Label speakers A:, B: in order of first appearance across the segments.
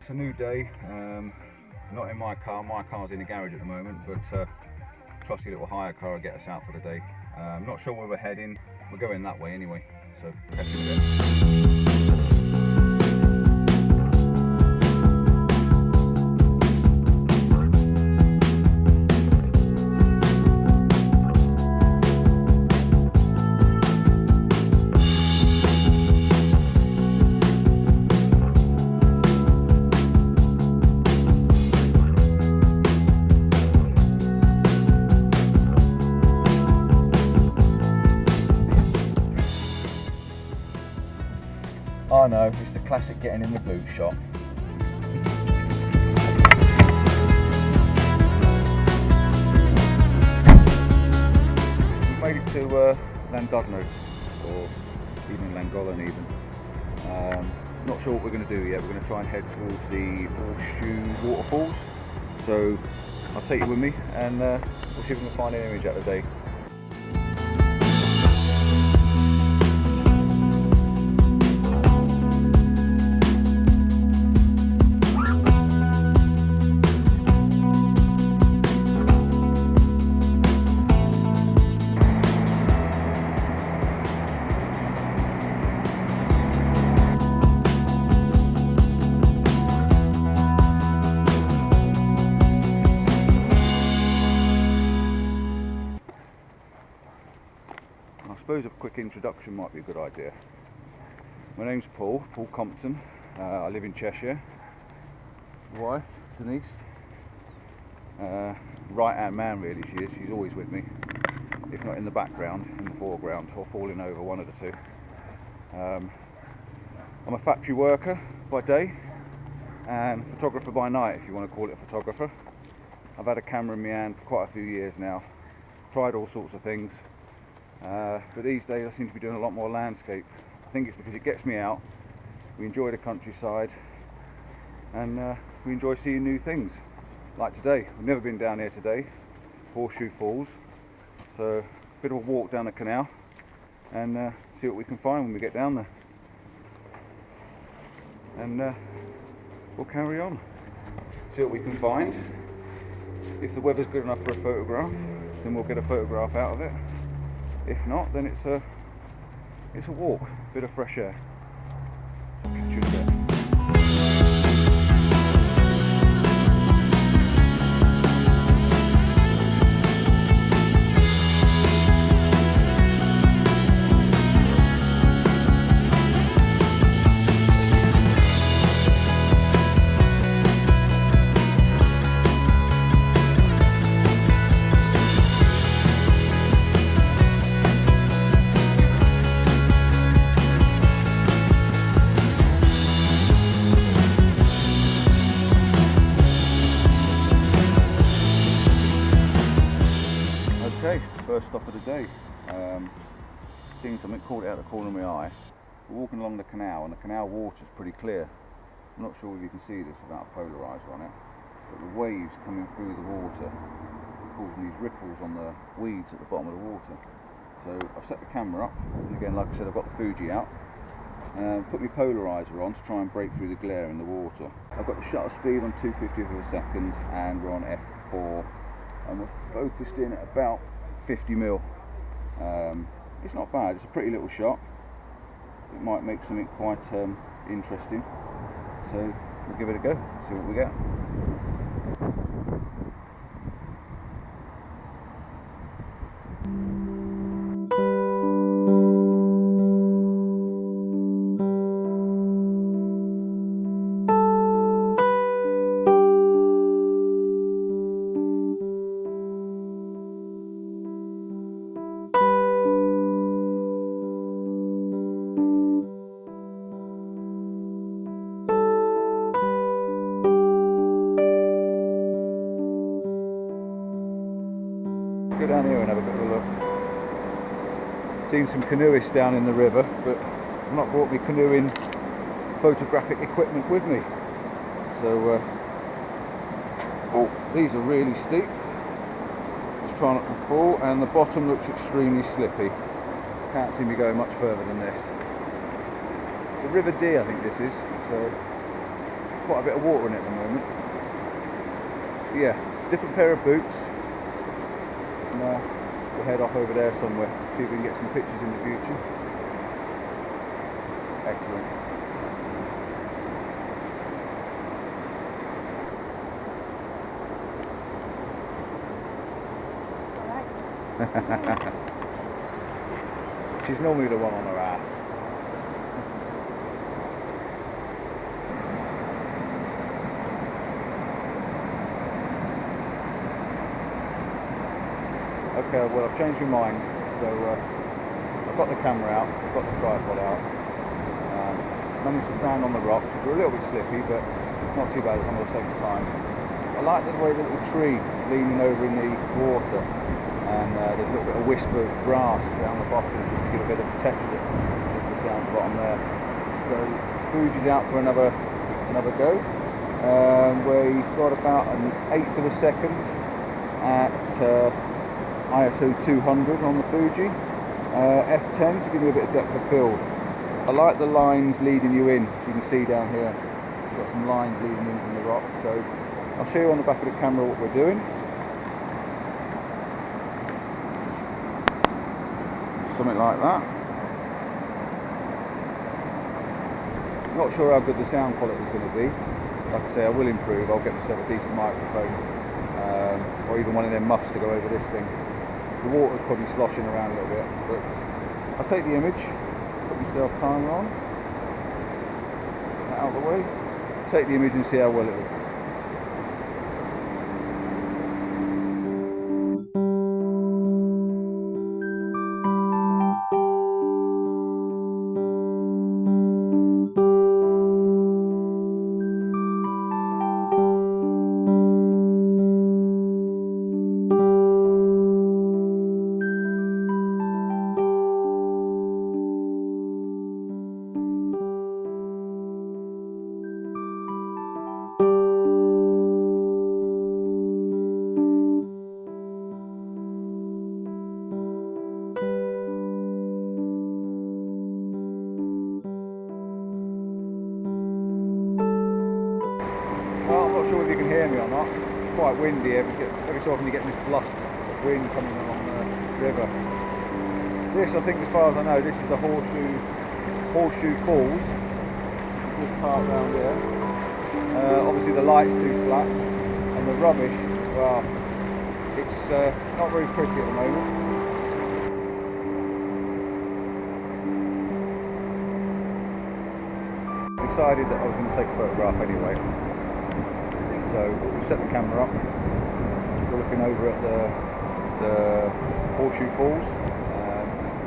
A: It's a new day, not in my car's in the garage at the moment, but trusty little hire car will get us out for the day. Not sure where we're heading, we're going that way anyway, so catch you in a bit. I know, it's the classic getting in the boot shot. We've made it to Llangollen, or even Llangollen even. Not sure what we're going to do yet. We're going to try and head towards the Horseshoe waterfalls. So I'll take you with me and we'll see if we can find an image out of the day. I suppose a quick introduction might be a good idea. My name's Paul Compton. I live in Cheshire. Wife, Denise. Right hand man really she is. She's always with me. If not in the background, in the foreground, or falling over, one of the two. I'm a factory worker by day and photographer by night, if you want to call it a photographer. I've had a camera in my hand for quite a few years now. Tried all sorts of things. But these days I seem to be doing a lot more landscape. I think it's because it gets me out, we enjoy the countryside, and we enjoy seeing new things. Like today, we've never been down here today, Horseshoe Falls, so a bit of a walk down the canal and see what we can find when we get down there. And we'll carry on, see what we can find. If the weather's good enough for a photograph, then we'll get a photograph out of it. If not, then it's a walk, a bit of fresh air. Catch you in a bit. Okay, first stop of the day. Seeing something, caught it out of the corner of my eye. We're walking along the canal and the canal water's pretty clear. I'm not sure if you can see this without a polarizer on it, but the waves coming through the water causing these ripples on the weeds at the bottom of the water. So I've set the camera up, and again, like I said, I've got the Fuji out. Put my polarizer on to try and break through the glare in the water. I've got the shutter speed on 2/50th of a second and we're on f4. And we're focused in at about 50mm. It's not bad, it's a pretty little shot. It might make something quite interesting. So we'll give it a go, see what we get. Go down here and have a bit of a look. Seen some canoeists down in the river, but I've not brought my canoeing photographic equipment with me. So, oh, these are really steep. Just try not to fall, and the bottom looks extremely slippy. Can't see me going much further than this. The River Dee, I think this is. So quite a bit of water in it at the moment. But yeah, different pair of boots. And we'll head off over there somewhere, see if we can get some pictures in the future. Excellent. She's normally the one on her ass. Okay, well I've changed my mind, so I've got the camera out, I've got the tripod out, managed to stand on the rocks. We're a little bit slippy, but not too bad, I'm going to take the time. I like the way the little tree leaning over in the water, and there's a little bit of wisp of grass down the bottom just to give a bit of texture down the bottom there. So Fuji's out for another go. We've got about an 1/8 of a second at ISO 200 on the Fuji, f10 to give you a bit of depth of field. I like the lines leading you in, as you can see down here. We've got some lines leading in from the rock, so I'll show you on the back of the camera what we're doing. Something like that. Not sure how good the sound quality is going to be. Like I say, I will improve. I'll get myself a decent microphone, or even one of them muffs to go over this thing. The water's probably sloshing around a little bit, but I'll take the image, put myself timer on, out of the way, take the image and see how well it looks. Well, I'm not sure if you can hear me or not. It's quite windy. Every so often you get this blast of wind coming along the river. This, I think, as far as I know, this is the Horseshoe Falls. This part around here. Obviously the light's too flat, and the rubbish, well, it's not very pretty at the moment. Decided that I was going to take a photograph anyway. So we've set the camera up. We're looking over at the Horseshoe Falls.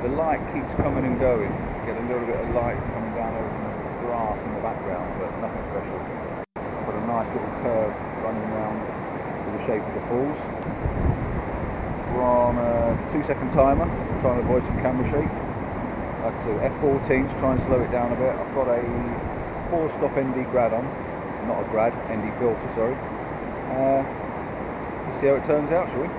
A: The light keeps coming and going. You get a little bit of light coming down over the grass in the background, but nothing special. I've got a nice little curve running around to the shape of the falls. We're on a 2-second timer, trying to avoid some camera shake. Like I said, F14 to try and slow it down a bit. I've got a 4-stop ND grad on. Not a grad, ND filter, sorry. Let's see how it turns out, shall we?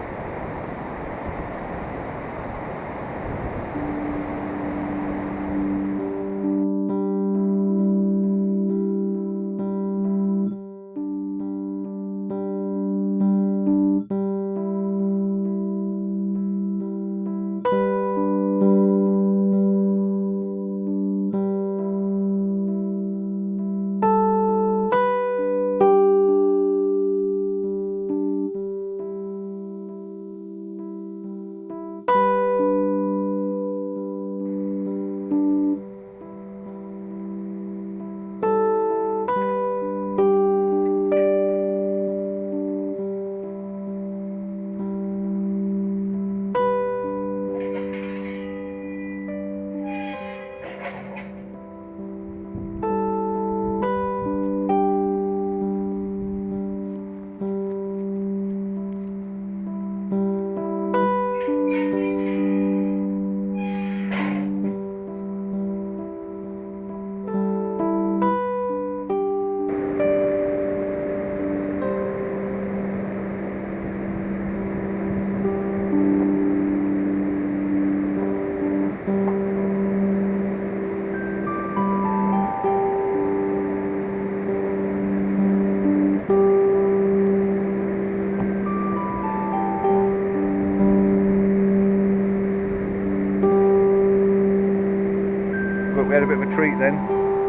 A: but we had a bit of a treat then.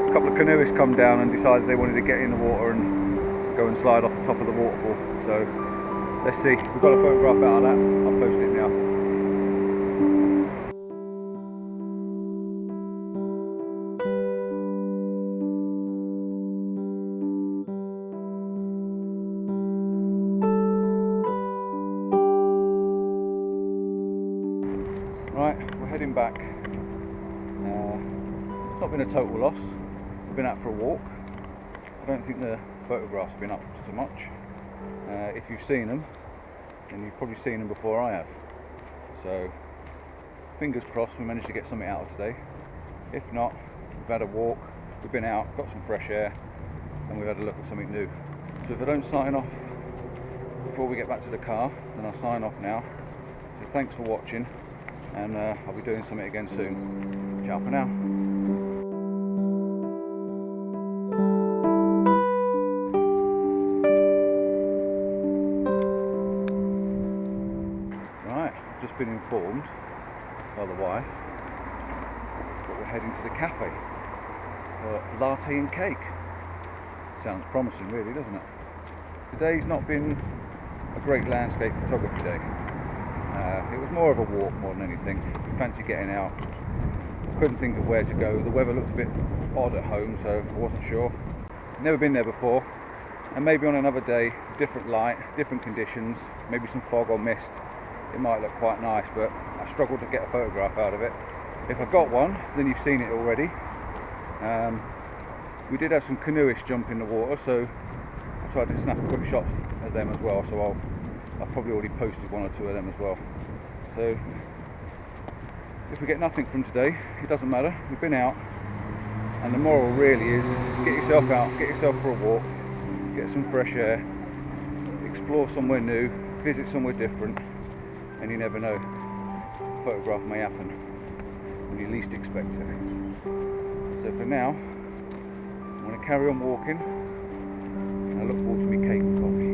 A: A couple of canoeists come down and decided they wanted to get in the water and go and slide off the top of the waterfall. So let's see, we've got a photograph out of that. I'll post it now. Right, we're heading back. It's not been a total loss. We've been out for a walk. I don't think the photographs have been up so much. If you've seen them, then you've probably seen them before I have. So fingers crossed we managed to get something out of today. If not, we've had a walk, we've been out, got some fresh air, and we've had a look at something new. So if I don't sign off before we get back to the car, then I'll sign off now. So thanks for watching, and I'll be doing something again soon. Ciao for now. Just been informed by the wife that we're heading to the cafe for latte and cake. Sounds promising really, doesn't it? Today's not been a great landscape photography day. It was more of a walk more than anything. We fancy getting out. Couldn't think of where to go. The weather looked a bit odd at home, so I wasn't sure. Never been there before, and maybe on another day, different light, different conditions, maybe some fog or mist, it might look quite nice, but I struggled to get a photograph out of it. If I got one, then you've seen it already. We did have some canoeists jump in the water, so I tried to snap a quick shot at them as well, so I've probably already posted one or two of them as well. So if we get nothing from today, it doesn't matter, we've been out, and the moral really is get yourself out, get yourself for a walk, get some fresh air, explore somewhere new, visit somewhere different, and you never know, a photograph may happen when you least expect it. So for now, I'm going to carry on walking, and I look forward to my cake and coffee.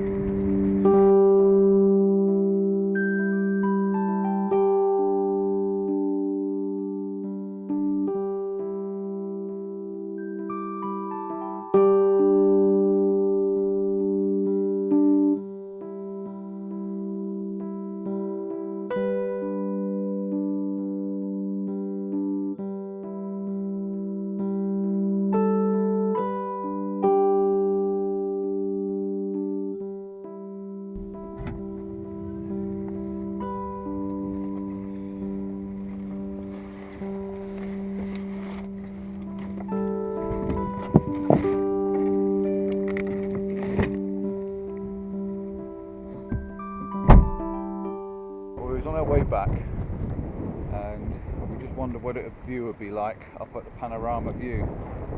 A: On our way back, and we just wondered what a view would be like up at the Panorama View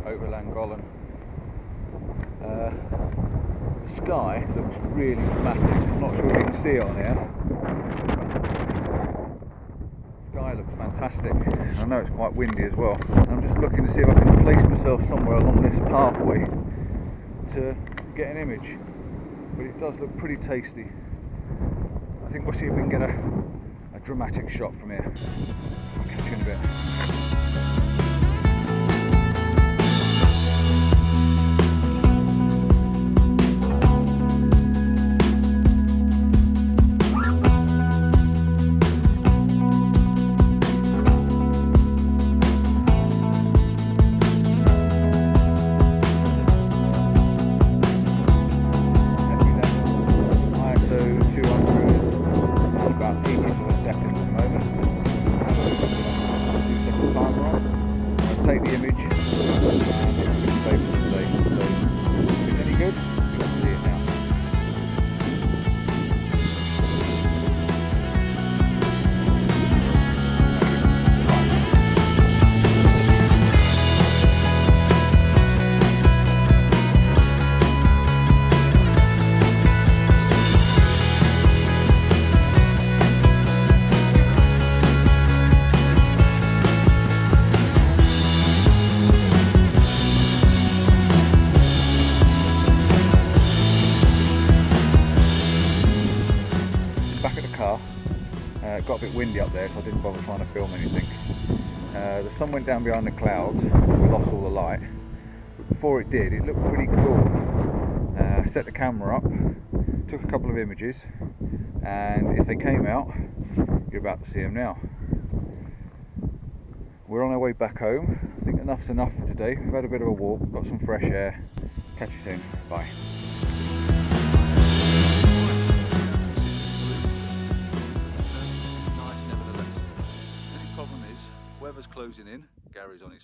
A: over Llangollen. The sky looks really dramatic. I'm not sure if you can see it on here. The sky looks fantastic. I know it's quite windy as well. I'm just looking to see if I can place myself somewhere along this pathway to get an image, but it does look pretty tasty. I think we'll see if we can get a dramatic shot from here. I'll catch you in a bit. Take the image and it's favourite today. So if it's any good, you can see it now. Got a bit windy up there, so I didn't bother trying to film anything. The sun went down behind the clouds, we lost all the light, but before it did, it looked pretty cool. I set the camera up, took a couple of images, and if they came out, you're about to see them now. We're on our way back home. I think enough's enough for today. We've had a bit of a walk, got some fresh air. Catch you soon. Bye. Nice nevertheless. The only problem is, weather's closing in. Gary's on his phone.